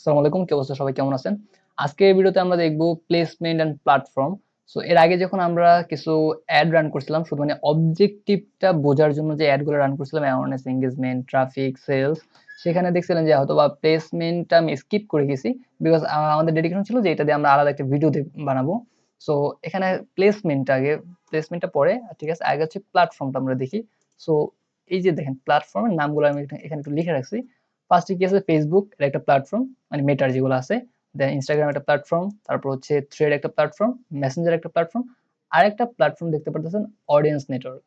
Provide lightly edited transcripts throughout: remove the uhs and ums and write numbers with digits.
আসসালামু আলাইকুম, কি অবস্থা? সবাই কেমন আছেন? আজকের এই ভিডিওতে আমরা দেখব প্লেসমেন্ট এন্ড প্ল্যাটফর্ম। সো এর আগে যখন আমরা কিছু অ্যাড রান করছিলাম, শুধু মানে অবজেক্টিভটা বোঝার জন্য যে অ্যাড গুলো রান করছিলাম, অ্যাওয়ারনেস, এনগেজমেন্ট, ট্রাফিক, সেলস, সেখানে দেখছিলেন যে হয়তোবা প্লেসমেন্টটা আমি স্কিপ করে গেছি। বিকজ আমাদের ডেডিকেশন ছিল যে এটা দিয়ে আমরা আলাদা একটা ভিডিও বানাবো। সো এখানে প্লেসমেন্টটা পরে, ঠিক আছে? আগে হচ্ছে প্ল্যাটফর্মটা আমরা দেখি। সো এই যে দেখেন প্ল্যাটফর্মের নামগুলো আমি এখানে একটু লিখে রাখছি। ফার্স্টে কি আছে? ফেসবুক এর একটা প্ল্যাটফর্ম, মানে মেটার যেগুলো আছে, দেন ইনস্টাগ্রাম একটা প্ল্যাটফর্ম, তারপর হচ্ছে থ্রেড একটা প্ল্যাটফর্ম, মেসেঞ্জার একটা প্ল্যাটফর্ম, আর একটা প্ল্যাটফর্ম দেখতে পারতেছেন অডিয়েন্স নেটওয়ার্ক।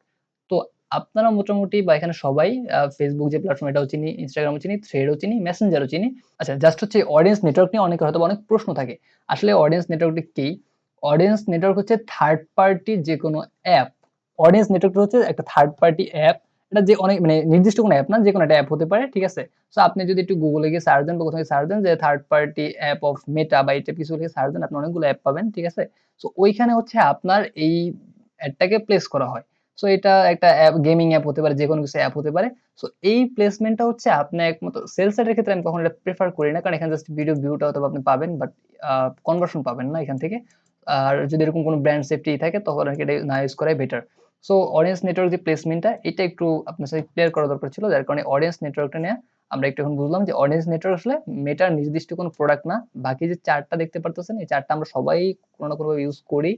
তো আপনারা মোটামুটি বা এখানে সবাই ফেসবুক যে প্ল্যাটফর্ম এটাও চিনি, ইনস্টাগ্রামও চিনি, থ্রেডও চিনি, মেসেঞ্জারও চিনি। আচ্ছা, জাস্ট হচ্ছে অডিয়েন্স নেটওয়ার্ক নিয়ে অনেকের হয়তো অনেক প্রশ্ন থাকে। আসলে অডিয়েন্স নেটওয়ার্কটা কি? অডিয়েন্স নেটওয়ার্ক হচ্ছে থার্ড পার্টি যে কোনো অ্যাপ। অডিয়েন্স নেটওয়ার্কটা হচ্ছে একটা থার্ড পার্টি অ্যাপ। এটা যে অনেক মানে নির্দিষ্ট কোনো অ্যাপ না, যে কোনো একটা অ্যাপ হতে পারে, ঠিক আছে? সো আপনি যদি একটু গুগলে গিয়ে সার্চ দেন বা কোথাও সার্চ দেন যে থার্ড পার্টি অ্যাপ অফ মেটা বা এটা কিছু লিখে সার্চ দেন, আপনি অনেকগুলো অ্যাপ পাবেন, ঠিক আছে? সো ওইখানে হচ্ছে আপনার এই অ্যাডটাকে প্লেস করা হয়। সো এটা একটা অ্যাপ, গেমিং অ্যাপ হতে পারে, যে কোনো কিছু অ্যাপ হতে পারে। সো এই প্লেসমেন্টটা হচ্ছে আপনি একমাত্র সেলস এর ক্ষেত্রে আমি কখনো এটা প্রেফার করি না, কারণ এখানে জাস্ট ভিডিও ভিউটা হয়তো আপনি পাবেন, বাট কনভার্সন পাবেন না এখান থেকে। আর যদি এরকম কোনো ব্র্যান্ড সেফটি থাকে তখন আর কি এটা না ইউজ করাই বেটার। সো অডিয়েন্স নেটওয়ার্ক যে প্লেসমেন্টটা, এটা একটু আপনার সাথে ক্লিয়ার করা দরকার ছিল, যার কারণে অডিয়েন্স নেটওয়ার্কটা নিয়ে আমরা একটু এখন বুঝলাম যে অডিয়েন্স নেটওয়ার্ক আসলে মেটার নির্দিষ্ট কোনো প্রোডাক্ট না। বাকি যে চারটা দেখতে পারতেছেন, এই চারটা আমরা সবাই কোনো না কোনোভাবে ইউজ করি।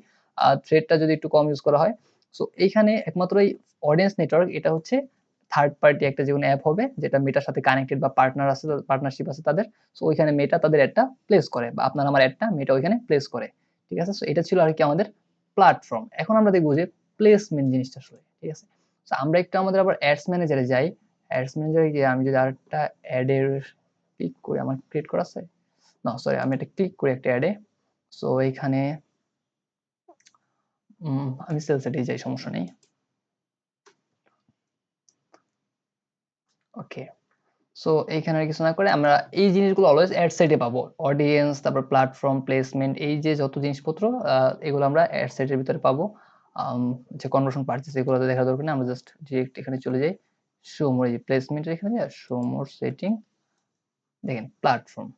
থ্রেডটা যদি একটু কম ইউজ করা হয়। সো এইখানে একমাত্র এই অডিয়েন্স নেটওয়ার্ক, এটা হচ্ছে থার্ড পার্টি একটা যে কোনো অ্যাপ হবে যেটা মেটার সাথে কানেক্টেড বা পার্টনার আছে, পার্টনারশিপ আছে তাদের। সো ওইখানে মেটা তাদের অ্যাডটা প্লেস করে, বা আপনার আমার অ্যাডটা মেটা ওইখানে প্লেস করে, ঠিক আছে? সো এটা ছিল আর কি আমাদের প্ল্যাটফর্ম। এখন আমরা দেখবো যে প্লেসমেন্ট জিনিসটা আসলে, ঠিক আছে? সো আমরা একটু আমাদের আবার অ্যাডস ম্যানেজারে যাই। অ্যাডস ম্যানেজারে গিয়ে আমি যদি আরেকটা অ্যাডের ক্লিক করি, আমার ক্রিয়েট করা আছে না, সরি, আমি এটা ক্লিক করি একটা অ্যাডে। সো এইখানে আমি সেলস এডে যাই, সমস্যা নেই। ওকে। সো এইখানে আর কিছু না করে আমরা এই জিনিসগুলো অলওয়েজ অ্যাড সাইডে পাবো। অডিয়েন্স, তারপর প্ল্যাটফর্ম, প্লেসমেন্ট, এই যে যত জিনিসপত্র এগুলো আমরা অ্যাড সাইডের ভিতরে পাবো। যে কনভার্সন পারচেজ এগুলো তো দেখা দরকার নেই, আমরা জাস্ট ডিরেক্ট এখানে চলে যাই। শো মোর, এই প্লেসমেন্টের এখানে যাই, শো মোর সেটিং, দেখেন প্ল্যাটফর্ম।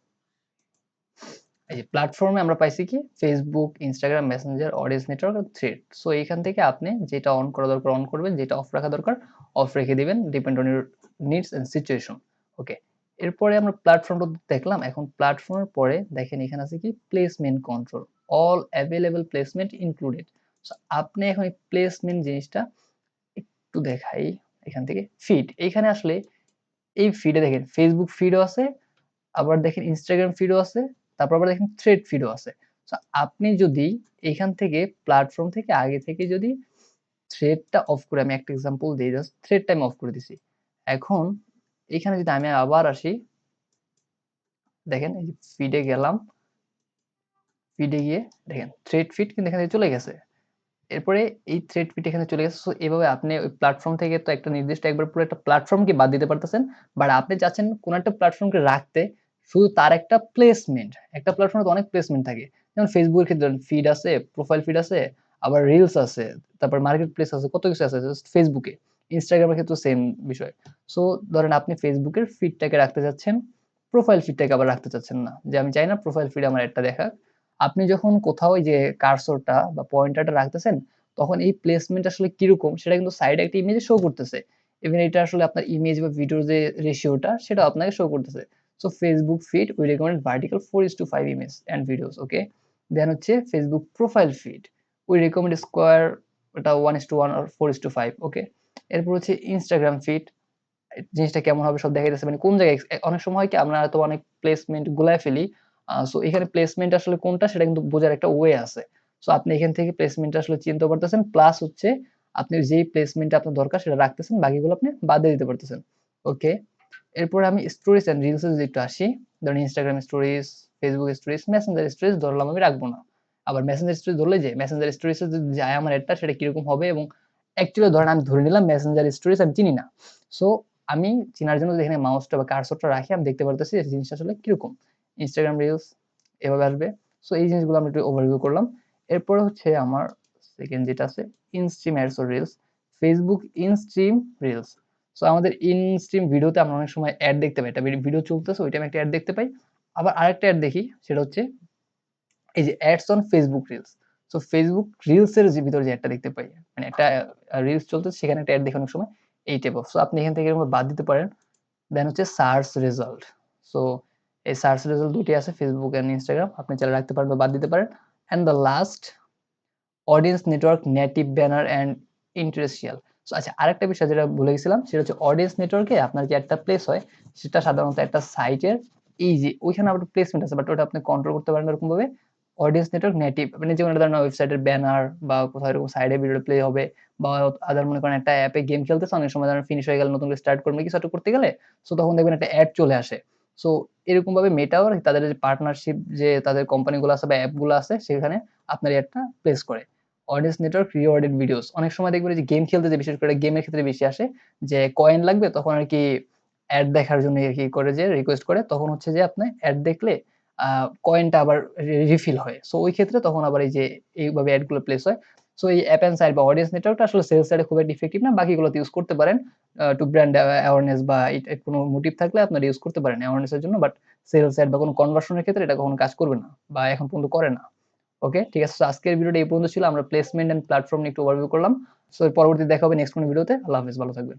এই যে প্ল্যাটফর্মে আমরা পাইছি কি Facebook, Instagram, Messenger, audience network আর থ্রেড। সো এইখান থেকে আপনি যেটা অন করা দরকার অন করবেন, যেটা অফ রাখা দরকার অফ রেখে দিবেন, depend on your needs and situation. Okay. এরপরে আমরা প্ল্যাটফর্মটা দেখলাম। এখন প্ল্যাটফর্মের পরে দেখেন এখানে আছে কি placement control, all available placement included. So আপনি এখন এই প্লেসমেন্ট জিনিসটা একটু দেখাই। এখান থেকে ফিড, এইখানে আসলে এই ফিডে দেখেন ফেসবুক ফিডও আছে, আবার দেখেন ইনস্টাগ্রাম ফিডও আছে, তারপর আবার দেখেন থ্রেড ফিডও আছে। সো আপনি যদি এখান থেকে প্ল্যাটফর্ম থেকে আগে থেকে যদি থ্রেডটা অফ করে, আমি একটা এক্সাম্পল দিই, জাস্ট থ্রেডটা আমি অফ করে দিছি। এখন এখানে যদি আমি আবার আসি, দেখেন এই যে ফিডে গেলাম, ফিডে গিয়ে দেখেন থ্রেড ফিড কিন্তু এখানে চলে গেছে। এরপরে এই থ্রেড ফিড এখানে চলে গেছে। সো এভাবে আপনি ওই প্ল্যাটফর্ম থেকে তো একটা নির্দিষ্ট একবার পুরো একটা প্ল্যাটফর্মকে বাদ দিতে পারতেছেন। বাট আপনি চাচ্ছেন কোন একটা প্ল্যাটফর্মকে রাখতে, শুধু তার একটা প্লেসমেন্ট। একটা প্ল্যাটফর্মে তো অনেক প্লেসমেন্ট থাকে। যেমন ফেসবুকের ক্ষেত্রে ফিড আছে, প্রোফাইল ফিড আছে, আবার রিলস আছে, তারপর মার্কেট প্লেস আছে, কত কিছু আছে জাস্ট ফেসবুকে। ইনস্টাগ্রামের ক্ষেত্রেও সেম বিষয়। সো ধরেন আপনি ফেসবুকের ফিডটাকে রাখতে চাচ্ছেন, প্রোফাইল ফিডটাকে আবার রাখতে চাচ্ছেন না, যে আমি চাই না প্রোফাইল ফিড আমার একটা দেখাক। আপনি যখন কোথাও ওই যে কার্সরটা বা পয়েন্টারটা রাখতেছেন, তখন এই প্লেসমেন্ট আসলে কিরকম সেটা কিন্তু সাইডে একটা ইমেজে শো করতেছে। ইভেন এটা আসলে আপনার ইমেজ বা ভিডিওর যে রেশিওটা সেটা আপনাকে শো করতেছে। So Facebook feed we recommend vertical 4:5 image and videos, okay? Then হচ্ছে Facebook profile feed we recommend square, ওটা 1:1 আর 4:5, ওকে? এরপর হচ্ছে ইনস্টাগ্রাম ফিড, জিনিসটা কেমন হবে সব দেখাইতেছে, মানে কোন জায়গায় অনেক সময় হয় কি আমরা হয়তো অনেক প্লেসমেন্ট গুলায় ফেলি। সো এখানে প্লেসমেন্ট আসলে কোনটা সেটা কিন্তু বোঝার একটা ওয়ে আছে। সো আপনি এখান থেকে প্লেসমেন্টটা আসলে চিনতে পারতেছেন। প্লাস হচ্ছে আপনি যেই প্লেসমেন্টটা আপনার দরকার সেটা রাখতেছেন, বাকিগুলো আপনি বাদ দিয়ে দিতে পারতেছেন। ওকে। এরপরে আমি স্টোরিজ এন্ড রিলস এ যদি একটু আসি, ধরেন Instagram stories, Facebook stories, Messenger stories ধরলাম আমি রাখবো না। আবার মেসেঞ্জার স্টোরিজ ধরলে যে মেসেঞ্জার স্টোরিজ এ যদি যায় আমার এটা সেটা কিরকম হবে, এবং অ্যাকচুয়ালি ধরেন আমি ধরে নিলাম মেসেঞ্জার স্টোরিজ আমি চিনি না। সো আমি চিনার জন্য যদি এখানে মাউসটা বা কার্সরটা রাখি, আমি দেখতে পারতেছি এই জিনিসটা আসলে কিরকম। ইনস্টাগ্রাম রিলস এভাবে আসবে। সো এই জিনিসগুলো আমরা একটু ওভারভিউ করলাম। এরপরে হচ্ছে আমার সেকেন্ড যেটা আছে ইনস্ট্রিম অ্যাডস ও reels, Facebook instream reels. So আমাদের ইনস্ট্রিম ভিডিওতে আমরা অনেক সময় অ্যাড দেখতে পাই, একটা ভিডিও চলতেছে ওই টাইমে একটা অ্যাড দেখতে পাই। আবার আরেকটা অ্যাড দেখি, সেটা হচ্ছে এই যে ads on Facebook reels. So Facebook reels এর যে ভিতরে যে অ্যাডটা দেখতে পাই, মানে একটা রিলস চলতেছে সেখানে একটা অ্যাড দেখি অনেক সময় এই টাইপ অফ। সো আপনি এখান থেকে এরকম বাদ দিতে পারেন। দেন হচ্ছে সার্চ রেজাল্ট। সো এই সার্চ রেজাল্ট দুটি আছে ফেসবুক এন্ড ইনস্টাগ্রাম, আপনি চাইলে রাখতে পারেন বা বাদ দিতে পারেন। And the last audience network, native banner and interstitial. So আচ্ছা, আরেকটা বিষয় যেটা ভুলে গেছিলাম, সেটা হচ্ছে অডিয়েন্স নেটওয়ার্কে আপনার যে একটা প্লেস হয়, সেটা সাধারণত একটা সাইটের এই যে ওইখানে আবার প্লেসমেন্ট আছে, বাট ওটা আপনি কন্ট্রোল করতে পারেন এরকম ভাবে। অডিয়েন্স নেটওয়ার্ক নেটিভ মানে যেমন ধরেন ওয়েবসাইটের ব্যানার বা কোথাও এরকম সাইডে ভিডিও প্লে হবে, বা আদার মনে করেন একটা অ্যাপে গেম খেলতেছে, অনেক সময় ধরেন ফিনিশ হয়ে গেলে নতুন করে স্টার্ট করবেন কিছু একটা করতে গেলে, সো তখন দেখবেন একটা অ্যাড চলে আসে। সো এরকম ভাবে মেটাও তাদের যে পার্টনারশিপ, যে তাদের কোম্পানিগুলো আছে বা অ্যাপগুলো আছে, সেখানে আপনার অ্যাডটা প্লেস করে। অডিয়েন্স নেটওয়ার্ক রিওয়ার্ডেড ভিডিওস, অনেক সময় দেখবেন যে গেম খেলতে, যে বিশেষ করে গেমের ক্ষেত্রে বেশি আসে, যে কয়েন লাগবে তখন আর কি অ্যাড দেখার জন্য আর কি করে, যে রিকোয়েস্ট করে, তখন হচ্ছে যে আপনি অ্যাড দেখলে কয়েনটা আবার রিফিল হয়। সো ওই ক্ষেত্রে তখন আবার এই যে এইভাবে অ্যাড গুলো প্লেস হয়। সো এই অ্যাপ এন্ড সাইড বা অডিয়েন্স নেটওয়ার্কটা আসলে সেলস সাইডে খুব একটা ইফেক্টিভ না, বাকিগুলোতে ইউজ করতে পারেন টু ব্র্যান্ড অ্যাওয়ারনেস বা কোনো মোটিভ থাকলে আপনারা ইউজ করতে পারেন অ্যাওয়ারনেস এর জন্য, বাট সেলস সাইড বা কোনো কনভার্সনের ক্ষেত্রে এটা কখনো কাজ করবে না বা এখন পর্যন্ত করে না। ওকে, ঠিক আছে। তো আজকের ভিডিওটা এই পর্যন্ত ছিল। আমরা প্লেসমেন্ট এন্ড প্ল্যাটফর্ম নিয়ে একটু ওভারভিউ করলাম। সো পরবর্তীতে দেখা হবে নেক্সট কোনো ভিডিওতে। আল্লাহ হাফেজ, ভালো থাকবেন।